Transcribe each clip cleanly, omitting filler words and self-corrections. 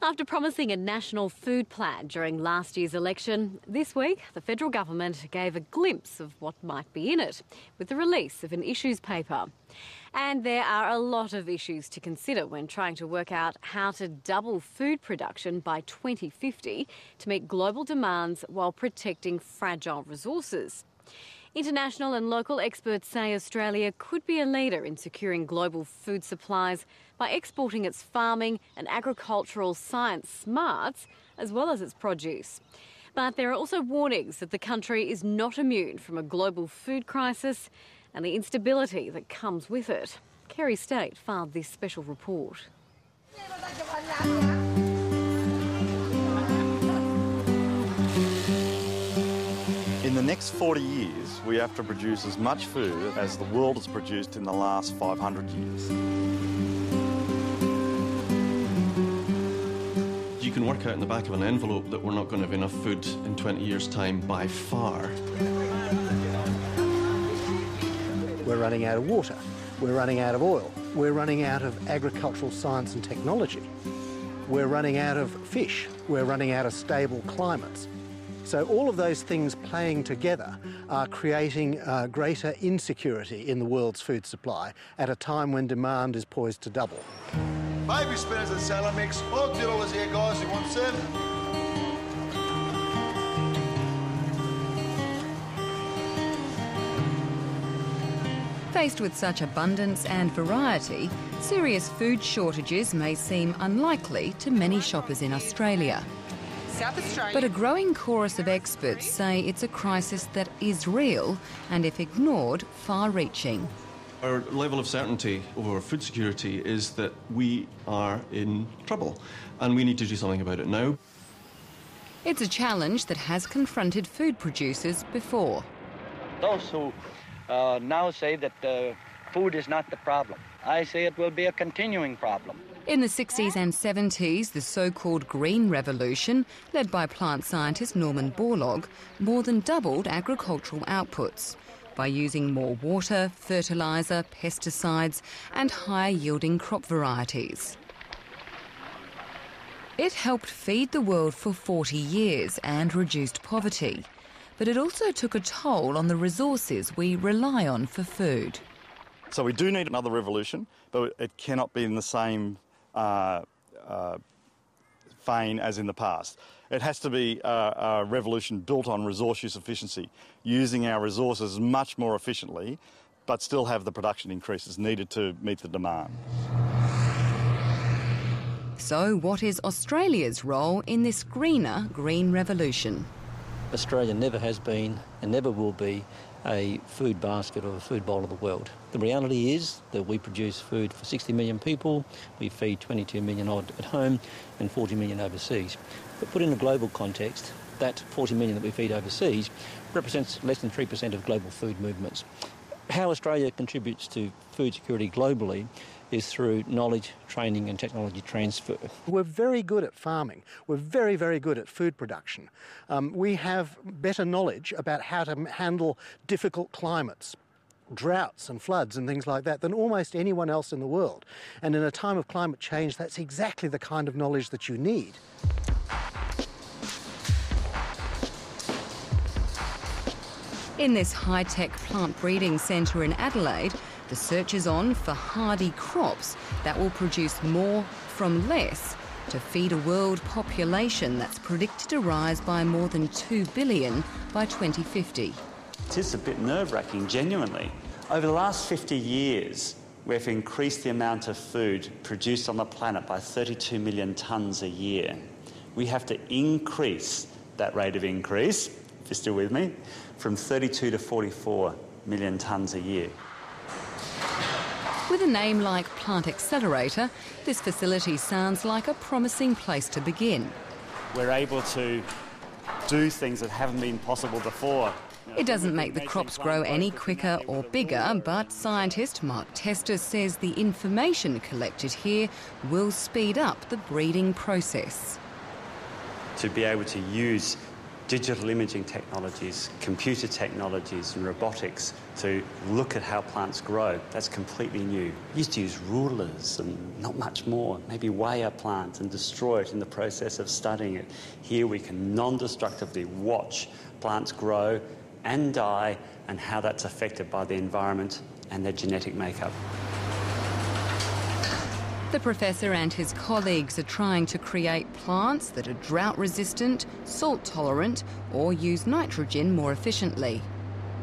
After promising a national food plan during last year's election, this week the federal government gave a glimpse of what might be in it with the release of an issues paper. And there are a lot of issues to consider when trying to work out how to double food production by 2050 to meet global demands while protecting fragile resources. International and local experts say Australia could be a leader in securing global food supplies by exporting its farming and agricultural science smarts as well as its produce. But there are also warnings that the country is not immune from a global food crisis and the instability that comes with it. Kerry State filed this special report. In the next 40 years, we have to produce as much food as the world has produced in the last 500 years. You can work out in the back of an envelope that we're not going to have enough food in 20 years' time by far. We're running out of water, we're running out of oil, we're running out of agricultural science and technology, we're running out of fish, we're running out of stable climates. So all of those things playing together are creating greater insecurity in the world's food supply at a time when demand is poised to double. Baby spinners and salad mix. All $2 here, guys. You want some? Faced with such abundance and variety, serious food shortages may seem unlikely to many shoppers in Australia. South Australia. But a growing chorus of experts say it's a crisis that is real and, if ignored, far-reaching. Our level of certainty over food security is that we are in trouble and we need to do something about it now. It's a challenge that has confronted food producers before. Those who now say that food is not the problem, I say it will be a continuing problem. In the 60s and 70s, the so-called Green Revolution, led by plant scientist Norman Borlaug, more than doubled agricultural outputs by using more water, fertiliser, pesticides and higher-yielding crop varieties. It helped feed the world for 40 years and reduced poverty, but it also took a toll on the resources we rely on for food. So we do need another revolution, but it cannot be in the same vein as in the past. It has to be a revolution built on resource use efficiency, using our resources much more efficiently, but still have the production increases needed to meet the demand. So what is Australia's role in this greener green revolution? Australia never has been and never will be a food basket or a food bowl of the world. The reality is that we produce food for 60 million people, we feed 22 million odd at home and 40 million overseas. But put in a global context, that 40 million that we feed overseas represents less than 3% of global food movements. How Australia contributes to food security globally is through knowledge, training and technology transfer. We're very good at farming. We're very, very good at food production. We have better knowledge about how to handle difficult climates, droughts and floods and things like that than almost anyone else in the world. And in a time of climate change, that's exactly the kind of knowledge that you need. In this high-tech plant breeding centre in Adelaide, the search is on for hardy crops that will produce more from less to feed a world population that's predicted to rise by more than 2 billion by 2050. It is a bit nerve-wracking, genuinely. Over the last 50 years, we've increased the amount of food produced on the planet by 32 million tonnes a year. We have to increase that rate of increase, if you're still with me, from 32 to 44 million tonnes a year. With a name like Plant Accelerator, this facility sounds like a promising place to begin. We're able to do things that haven't been possible before. It doesn't make the crops grow any quicker or bigger, but scientist Mark Tester says the information collected here will speed up the breeding process. To be able to use digital imaging technologies, computer technologies and robotics to look at how plants grow. That's completely new. We used to use rulers and not much more, maybe weigh a plant and destroy it in the process of studying it. Here we can non-destructively watch plants grow and die and how that's affected by the environment and their genetic makeup. The professor and his colleagues are trying to create plants that are drought-resistant, salt-tolerant, or use nitrogen more efficiently.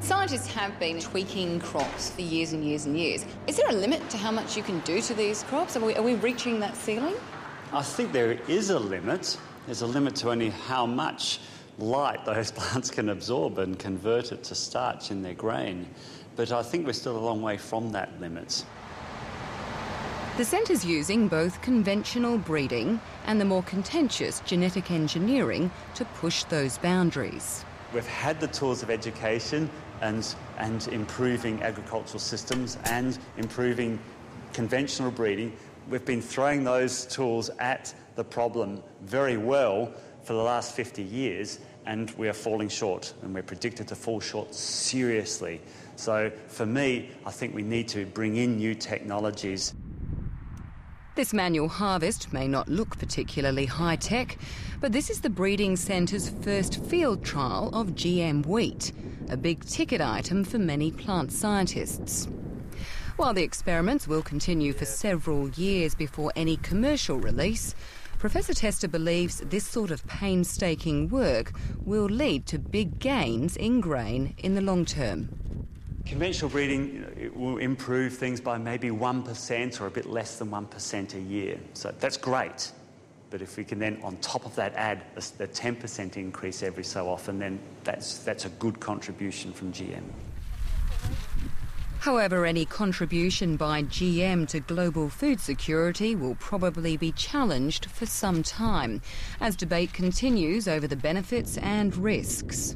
Scientists have been tweaking crops for years and years and years. Is there a limit to how much you can do to these crops? Are we reaching that ceiling? I think there is a limit. There's a limit to only how much light those plants can absorb and convert it to starch in their grain. But I think we're still a long way from that limit. The centre's using both conventional breeding and the more contentious genetic engineering to push those boundaries. We've had the tools of education and improving agricultural systems and improving conventional breeding. We've been throwing those tools at the problem very well for the last 50 years, and we are falling short, and we're predicted to fall short seriously. So for me, I think we need to bring in new technologies. This manual harvest may not look particularly high-tech, but this is the breeding centre's first field trial of GM wheat, a big-ticket item for many plant scientists. While the experiments will continue for several years before any commercial release, Professor Tester believes this sort of painstaking work will lead to big gains in grain in the long term. Conventional breeding, it will improve things by maybe 1% or a bit less than 1% a year. So that's great. But if we can then, on top of that, add a 10% increase every so often, then that's a good contribution from GM. However, any contribution by GM to global food security will probably be challenged for some time, as debate continues over the benefits and risks.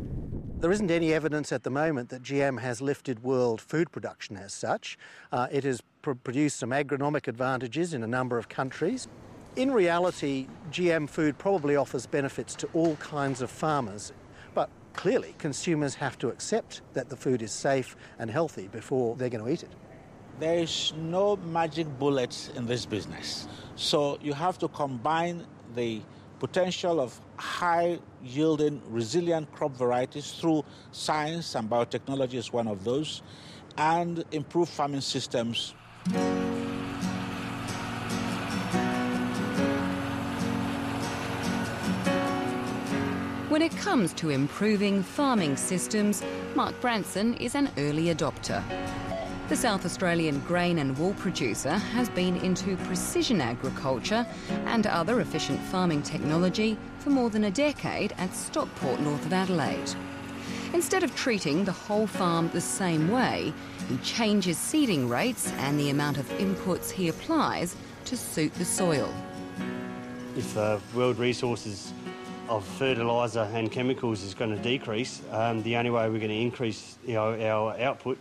There isn't any evidence at the moment that GM has lifted world food production as such. It has produced some agronomic advantages in a number of countries. In reality, GM food probably offers benefits to all kinds of farmers, but clearly consumers have to accept that the food is safe and healthy before they're going to eat it. There is no magic bullet in this business. So you have to combine the potential of high-yielding, resilient crop varieties through science, and biotechnology is one of those, and improve farming systems. When it comes to improving farming systems, Mark Branson is an early adopter. The South Australian grain and wool producer has been into precision agriculture and other efficient farming technology for more than a decade at Stockport, north of Adelaide. Instead of treating the whole farm the same way, he changes seeding rates and the amount of inputs he applies to suit the soil. If the world resources of fertiliser and chemicals is going to decrease, the only way we're going to increase our output,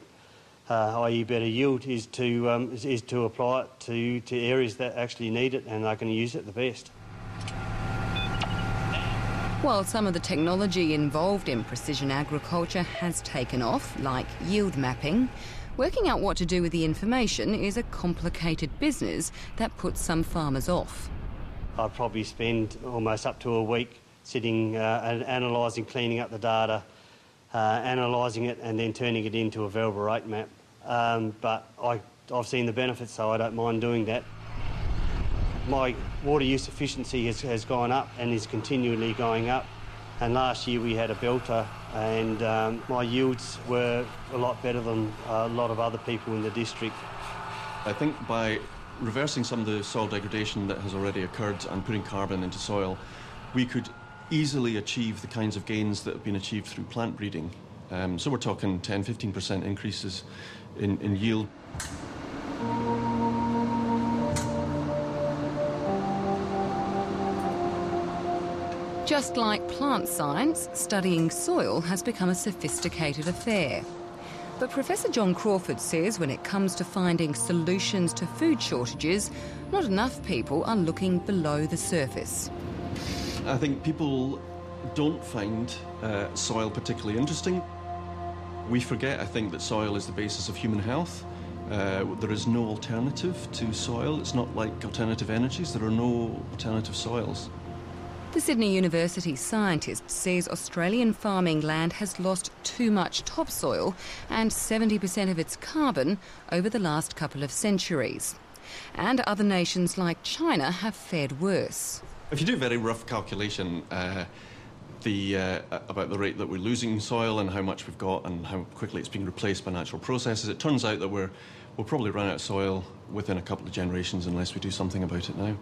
i.e. better yield, is to apply it to areas that actually need it and are going to use it the best. While some of the technology involved in precision agriculture has taken off, like yield mapping, working out what to do with the information is a complicated business that puts some farmers off. I'd probably spend almost up to a week sitting and analysing, cleaning up the data, analysing it and then turning it into a variable rate map. But I've seen the benefits, so I don't mind doing that. My water use efficiency has gone up and is continually going up. And last year we had a belter and my yields were a lot better than a lot of other people in the district. I think by reversing some of the soil degradation that has already occurred and putting carbon into soil, we could easily achieve the kinds of gains that have been achieved through plant breeding. So we're talking 10-15% increases in yield. Just like plant science, studying soil has become a sophisticated affair. But Professor John Crawford says when it comes to finding solutions to food shortages, not enough people are looking below the surface. I think people don't find soil particularly interesting. We forget, I think, that soil is the basis of human health. There is no alternative to soil. It's not like alternative energies. There are no alternative soils. The Sydney University scientist says Australian farming land has lost too much topsoil and 70% of its carbon over the last couple of centuries. And other nations like China have fared worse. If you do a very rough calculation about the rate that we're losing soil and how much we've got and how quickly it's being replaced by natural processes, it turns out that we'll probably run out of soil within a couple of generations unless we do something about it now.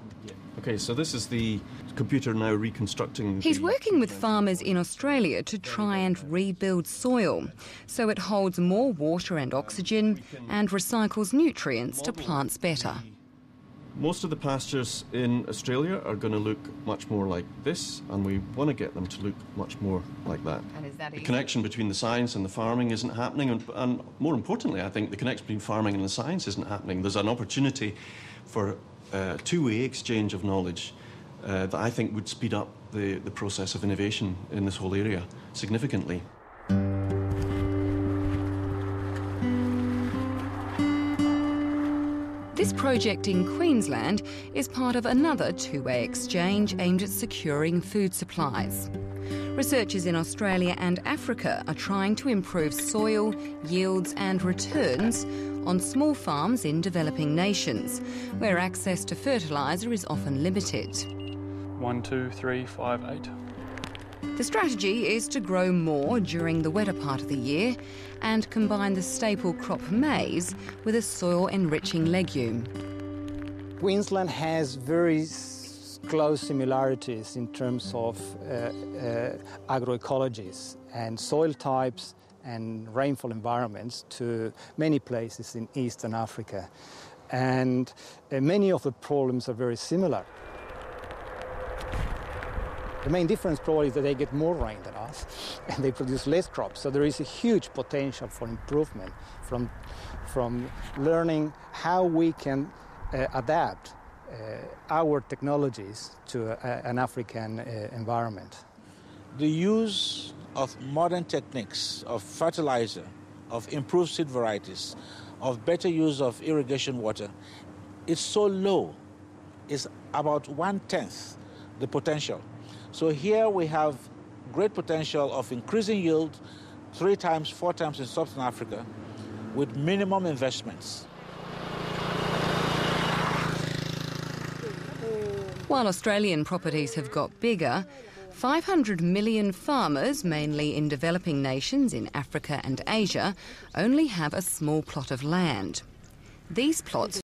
OK, so this is the computer now reconstructing... He's working with farmers in Australia to try and rebuild soil so it holds more water and oxygen and recycles nutrients to plants better. Most of the pastures in Australia are going to look much more like this, and we want to get them to look much more like that. And is that the easy? Connection between the science and the farming isn't happening, and more importantly, I think the connection between farming and the science isn't happening. There's an opportunity for two-way exchange of knowledge that I think would speed up the process of innovation in this whole area significantly. This project in Queensland is part of another two-way exchange aimed at securing food supplies. Researchers in Australia and Africa are trying to improve soil, yields and returns on small farms in developing nations, where access to fertiliser is often limited. 1, 2, 3, 5, 8. The strategy is to grow more during the wetter part of the year and combine the staple crop maize with a soil-enriching legume. Queensland has very close similarities in terms of agroecologies and soil types and rainfall environments to many places in Eastern Africa. And many of the problems are very similar. The main difference probably is that they get more rain than us and they produce less crops. So there is a huge potential for improvement from learning how we can adapt our technologies to an African environment. The use of modern techniques, of fertilizer, of improved seed varieties, of better use of irrigation water, is so low. It's about 1/10 the potential. So here we have great potential of increasing yield 3 times, 4 times in Sub-Saharan Africa with minimum investments. While Australian properties have got bigger, 500 million farmers, mainly in developing nations in Africa and Asia, only have a small plot of land. These plots